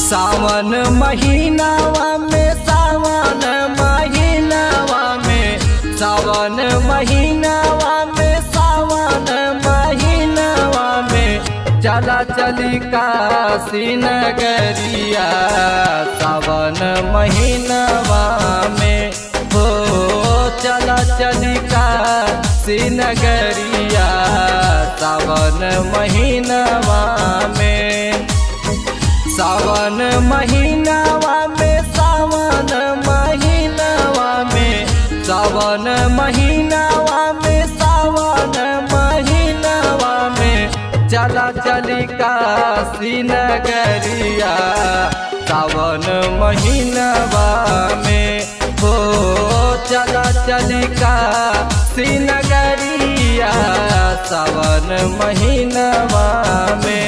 सावन महीनावा में सावन महीनावा में सावन महीनावा में सावन महीनावा में चला चली काशी नगरिया सावन महीनावा में हो चला चली काशी नगरिया सावन महीनावा में सावन महीनावा में सावन महीनावा में सावन महीनावा में सावन महीनावा में चला चली काशी नगरिया सावन महीनावा में हो चला चली काशी नगरिया सावन महीनावा में।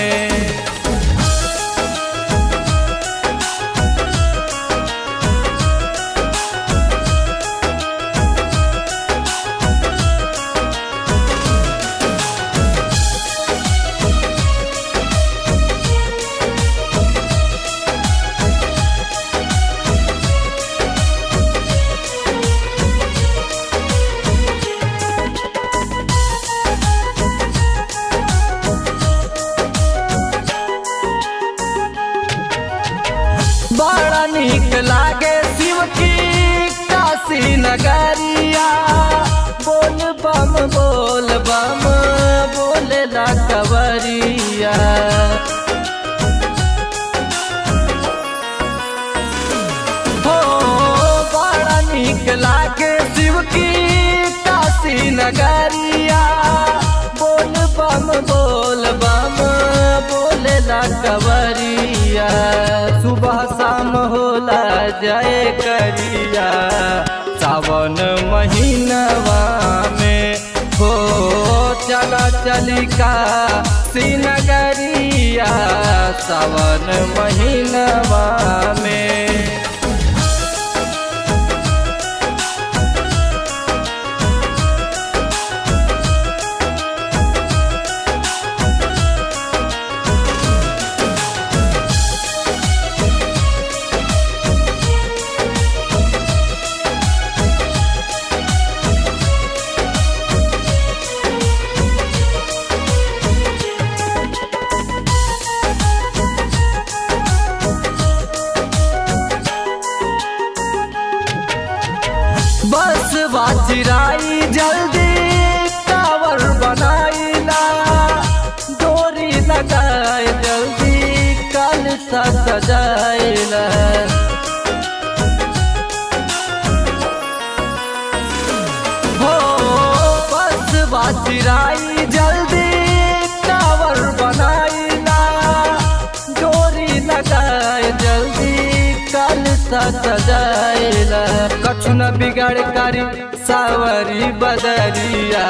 बड़ा नीक लागे शिव की काशी नगरिया बोल बम बोले ला कवरिया हो बड़ा नीक लागे शिव की काशी नगरिया बोल बम बोले ला कवरिया सुबह शाम होला जय करिया सावन महीनावा में हो चला चली काशी नगरिया सावन महीनावा में। बस बाजिराई जल्दी टावर बनाइला डोरी लगाए जल्दी कल सजाइला हो बस बाजिराई जल्दी टावर बनाइला डोरी लगाए जल्दी कल सजाइला कछु न बिगड़ करी सावरी बदरिया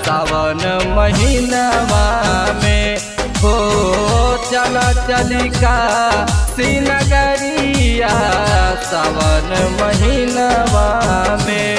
सावन महीनावा में हो चला चली काशी नगरिया सावन महीनावा में।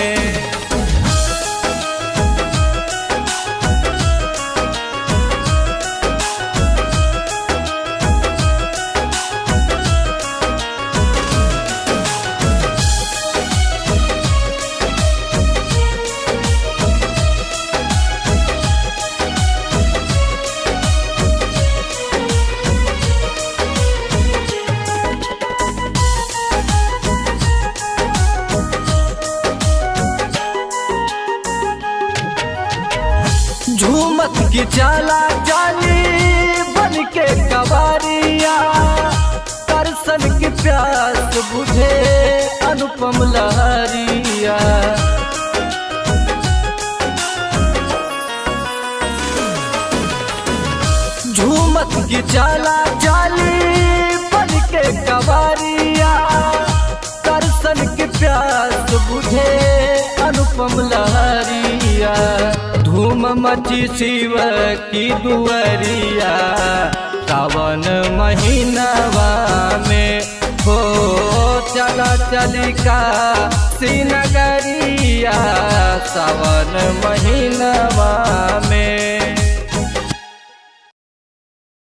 झूमत की चला जाली बन के कवारिया दर्शन की प्यास बुझे अनुपम लहरिया झूमत की चला जाली बन के कवारिया दर्शन की प्यास बुझे अनुपम लहरिया धूम मची शिव की दुआरिया सावन महीनावा में हो चला चली काशी नगरिया सावन महीनावा में।